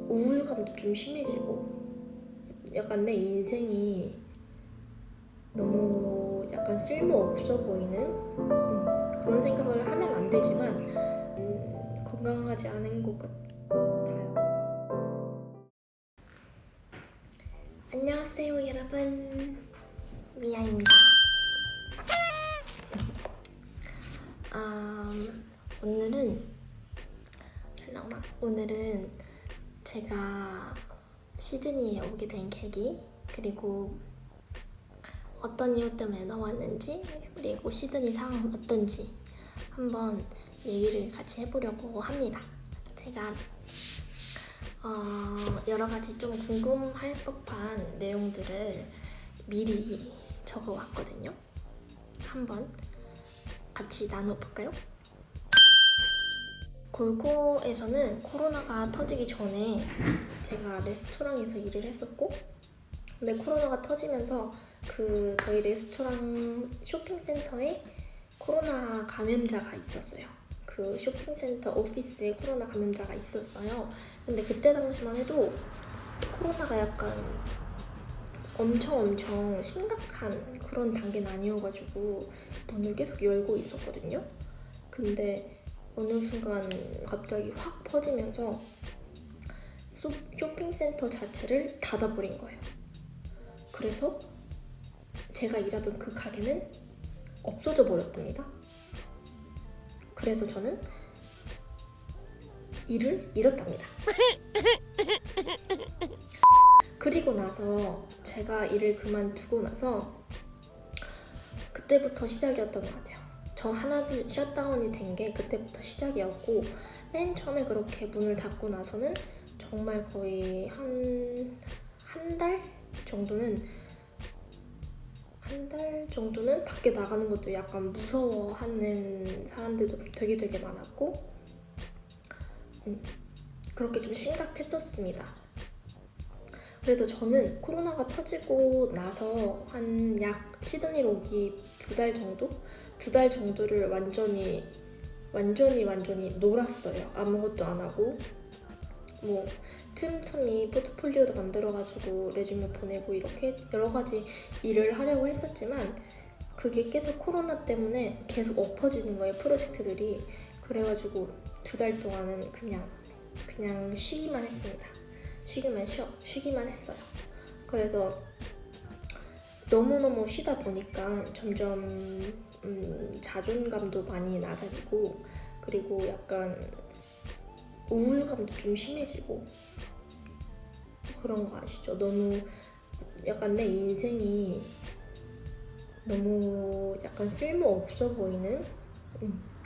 우울감도 좀 심해지고 약간 내 인생이 너무 약간 쓸모없어 보이는 그런 생각을 하면 안 되지만 건강하지 않은 것 같아요. 안녕하세요 여러분, 미아입니다. 오늘은 제가 시드니에 오게 된 계기, 그리고 어떤 이유 때문에 나왔는지, 그리고 시드니 상황은 어떤지 한번 얘기를 같이 해보려고 합니다. 제가 여러 가지 좀 궁금할 법한 내용들을 미리 적어왔거든요. 한번 같이 나눠볼까요? 골고에서는 코로나가 터지기 전에 제가 레스토랑에서 일을 했었고, 근데 코로나가 터지면서 저희 레스토랑 쇼핑센터에 코로나 감염자가 있었어요. 그 쇼핑센터 오피스에 코로나 감염자가 있었어요. 근데 그때 당시만 해도 코로나가 약간 엄청 심각한 그런 단계는 아니어가지고 문을 계속 열고 있었거든요. 근데 어느 순간 갑자기 확 퍼지면서 쇼핑센터 자체를 닫아버린 거예요. 그래서 제가 일하던 그 가게는 없어져 버렸답니다. 그래서 저는 일을 잃었답니다. 그리고 나서 제가 일을 그만두고 나서 그때부터 시작이었던 것 같아요. 저 하나둘 셧다운이 된 게 그때부터 시작이었고, 맨 처음에 그렇게 문을 닫고 나서는 정말 거의 한 달 정도는 밖에 나가는 것도 약간 무서워하는 사람들도 되게 많았고, 그렇게 좀 심각했었습니다. 그래서 저는 코로나가 터지고 나서 한 약 시드니로 오기 두 달 정도를 완전히 놀았어요. 아무것도 안 하고 뭐 틈틈이 포트폴리오도 만들어가지고 레주메 보내고 이렇게 여러 가지 일을 하려고 했었지만 그게 계속 코로나 때문에 계속 엎어지는 거예요, 프로젝트들이. 그래가지고 두 달 동안은 그냥 쉬기만 했습니다. 쉬기만 했어요. 그래서 너무너무 쉬다 보니까 점점 자존감도 많이 낮아지고, 그리고 약간 우울감도 좀 심해지고 그런 거 아시죠? 너무 약간 내 인생이 너무 약간 쓸모없어 보이는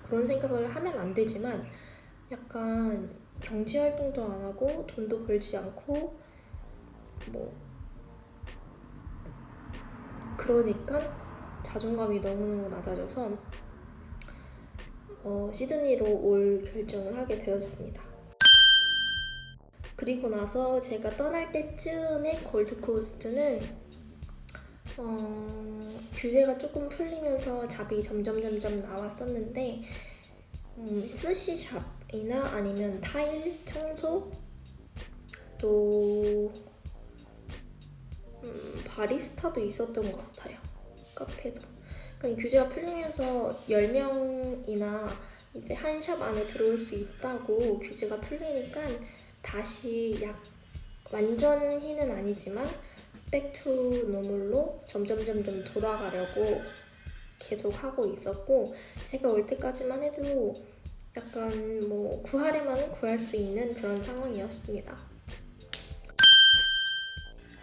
그런 생각을 하면 안 되지만 약간 경제활동도 안 하고 돈도 벌지 않고 뭐 그러니까 자존감이 너무너무 낮아져서 시드니로 올 결정을 하게 되었습니다. 그리고 나서 제가 떠날 때쯤에 골드코스트는 규제가 조금 풀리면서 잡이 점점 나왔었는데 스시샵이나 아니면 타일 청소, 또 바리스타도 있었던 것 같아요. 카페도. 그러니까 규제가 풀리면서 10명이나 이제 한 샵 안에 들어올 수 있다고 규제가 풀리니까 다시 완전히는 아니지만 백투 노멀로 점점 돌아가려고 계속 하고 있었고, 제가 올 때까지만 해도 약간 뭐 구하려면 구할 수 있는 그런 상황이었습니다.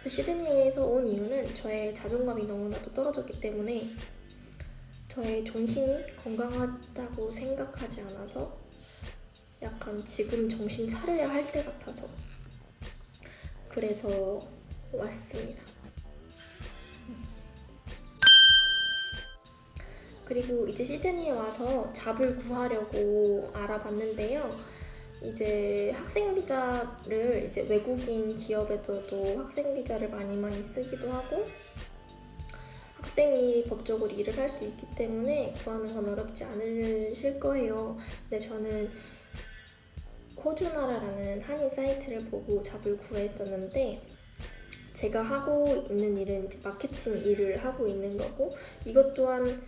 시드니에서 온 이유는 저의 자존감이 너무나도 떨어졌기 때문에 저의 정신이 건강하다고 생각하지 않아서 약간 지금 정신 차려야 할 때 같아서 그래서 왔습니다. 그리고 이제 시드니에 와서 잡을 구하려고 알아봤는데요. 이제 학생 비자를 이제 외국인 기업에서도 학생 비자를 많이 쓰기도 하고 학생이 법적으로 일을 할 수 있기 때문에 구하는 건 어렵지 않으실 거예요. 근데 저는 호주나라라는 한인 사이트를 보고 잡을 구했었는데, 제가 하고 있는 일은 이제 마케팅 일을 하고 있는 거고, 이것 또한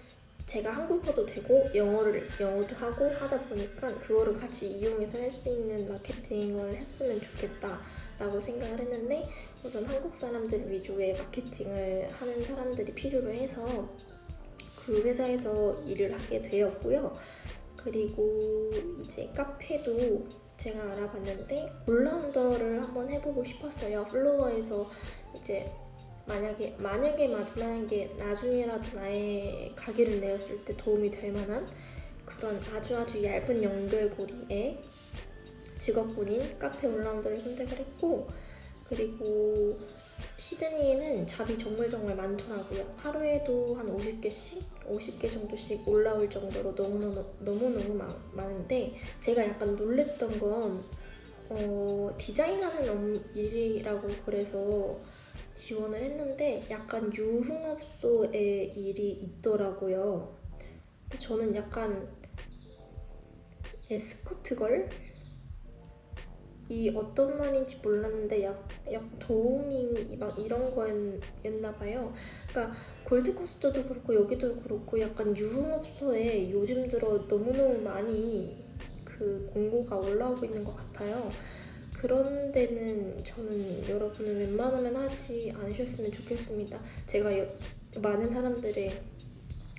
제가 한국어도 되고 영어도 하고 하다 보니까 그거를 같이 이용해서 할 수 있는 마케팅을 했으면 좋겠다라고 생각을 했는데, 우선 한국 사람들 위주의 마케팅을 하는 사람들이 필요로 해서 그 회사에서 일을 하게 되었고요. 그리고 이제 카페도 제가 알아봤는데 올라운더를 한번 해보고 싶었어요. 플로어에서 이제 만약에 마지막에 나중에라도 나의 가게를 내었을 때 도움이 될 만한 그런 아주 얇은 연결고리의 직업군인 카페 올라운더를 선택을 했고, 그리고 시드니에는 잡이 정말 많더라고요. 하루에도 한 50개 정도씩 올라올 정도로 너무너무 많은데, 제가 약간 놀랬던 건 디자인하는 일이라고 그래서 지원을 했는데 약간 유흥업소의 일이 있더라고요. 저는 약간 에스코트걸? 이 어떤 말인지 몰랐는데 약 도우미 막 이런 거였나 봐요. 그러니까 골드코스트도 그렇고 여기도 그렇고 약간 유흥업소에 요즘 들어 너무너무 많이 그 공고가 올라오고 있는 것 같아요. 그런 데는 저는 여러분은 웬만하면 하지 않으셨으면 좋겠습니다. 제가 많은 사람들의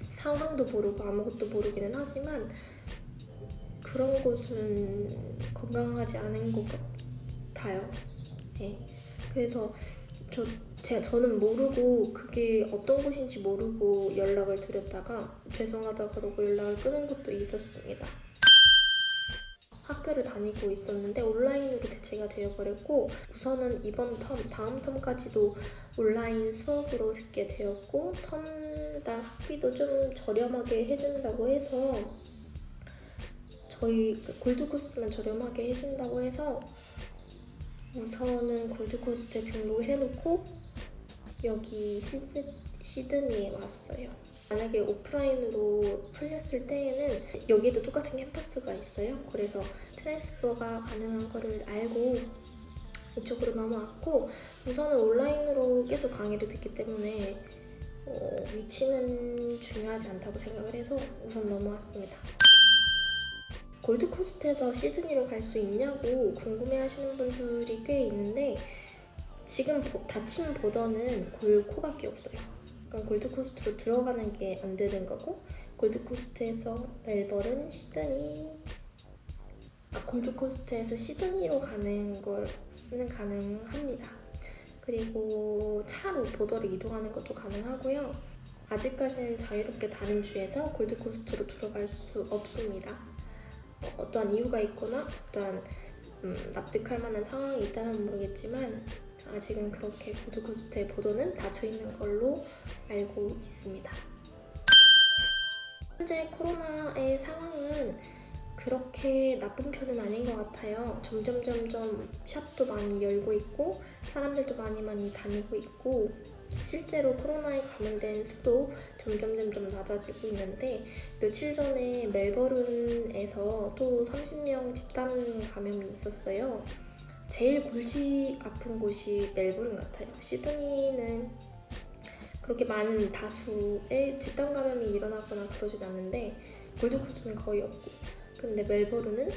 상황도 모르고 아무것도 모르기는 하지만 그런 곳은 건강하지 않은 것 같아요. 네. 그래서 저는 모르고 그게 어떤 곳인지 모르고 연락을 드렸다가 죄송하다 그러고 연락을 끊은 것도 있었습니다. 학교를 다니고 있었는데 온라인으로 대체가 되어버렸고, 우선은 이번 다음 텀까지도 온라인 수업으로 듣게 되었고, 텀당 학비도 좀 저렴하게 해준다고 해서 저희 골드코스트만 저렴하게 해준다고 해서 우선은 골드코스트에 등록을 해놓고 여기 시드니에 왔어요. 만약에 오프라인으로 풀렸을 때에는 여기도 똑같은 캠퍼스가 있어요. 그래서 트랜스퍼가 가능한 거를 알고 이쪽으로 넘어왔고, 우선은 온라인으로 계속 강의를 듣기 때문에 위치는 중요하지 않다고 생각을 해서 우선 넘어왔습니다. 골드코스트에서 시드니로 갈 수 있냐고 궁금해하시는 분들이 꽤 있는데, 지금 닫힌 보더는 골코밖에 없어요. 그러니까 골드코스트로 들어가는 게 안 되는 거고, 골드코스트에서 멜버른, 골드코스트에서 시드니로 가는 거는 가능합니다. 그리고 차로 보더를 이동하는 것도 가능하고요. 아직까지는 자유롭게 다른 주에서 골드코스트로 들어갈 수 없습니다. 어떠한 이유가 있거나 어떠한 납득할 만한 상황이 있다면 모르겠지만 아직은 그렇게 골드코스트의 보도는 닫혀 있는 걸로 알고 있습니다. 현재 코로나의 상황은 그렇게 나쁜 편은 아닌 것 같아요. 점점 샵도 많이 열고 있고 사람들도 많이 다니고 있고, 실제로 코로나에 감염된 수도 점점 낮아지고 있는데, 며칠 전에 멜버른에서 또 30명 집단 감염이 있었어요. 제일 골치 아픈 곳이 멜버른 같아요. 시드니는 그렇게 많은 다수의 집단 감염이 일어나거나 그러진 않는데 골드코스트는 거의 없고, 근데 멜버른은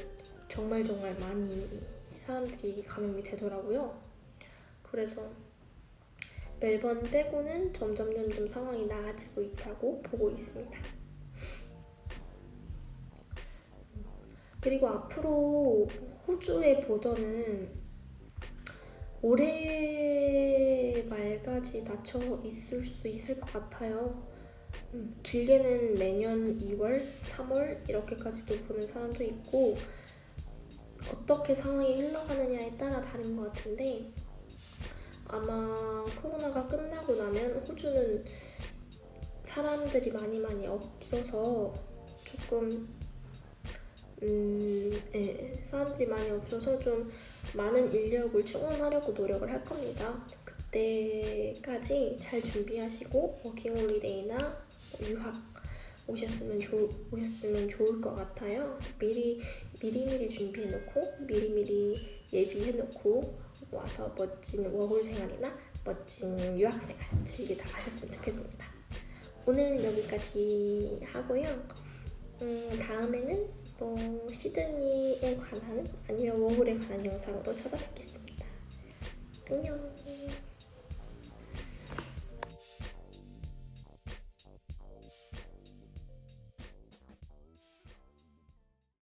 정말 많이 사람들이 감염이 되더라고요. 그래서 멜번 빼고는 점점 상황이 나아지고 있다고 보고 있습니다. 그리고 앞으로 호주의 보더는 올해 말까지 닫혀 있을 수 있을 것 같아요. 길게는 내년 2월, 3월 이렇게까지도 보는 사람도 있고, 어떻게 상황이 흘러가느냐에 따라 다른 것 같은데, 아마 코로나가 끝나고 나면 호주는 사람들이 많이 없어서 조금 사람들이 많이 없어서 좀 많은 인력을 충원하려고 노력을 할 겁니다. 그때까지 잘 준비하시고 워킹홀리데이나 유학 오셨으면 좋을 것 같아요. 미리미리 준비해놓고 미리미리 예비해놓고 와서 멋진 워홀 생활이나 멋진 유학생활 즐기다 가셨으면 좋겠습니다. 오늘 여기까지 하고요. 다음에는 시드니에 관한 아니면 워홀에 관한 영상으로 찾아뵙겠습니다. 안녕.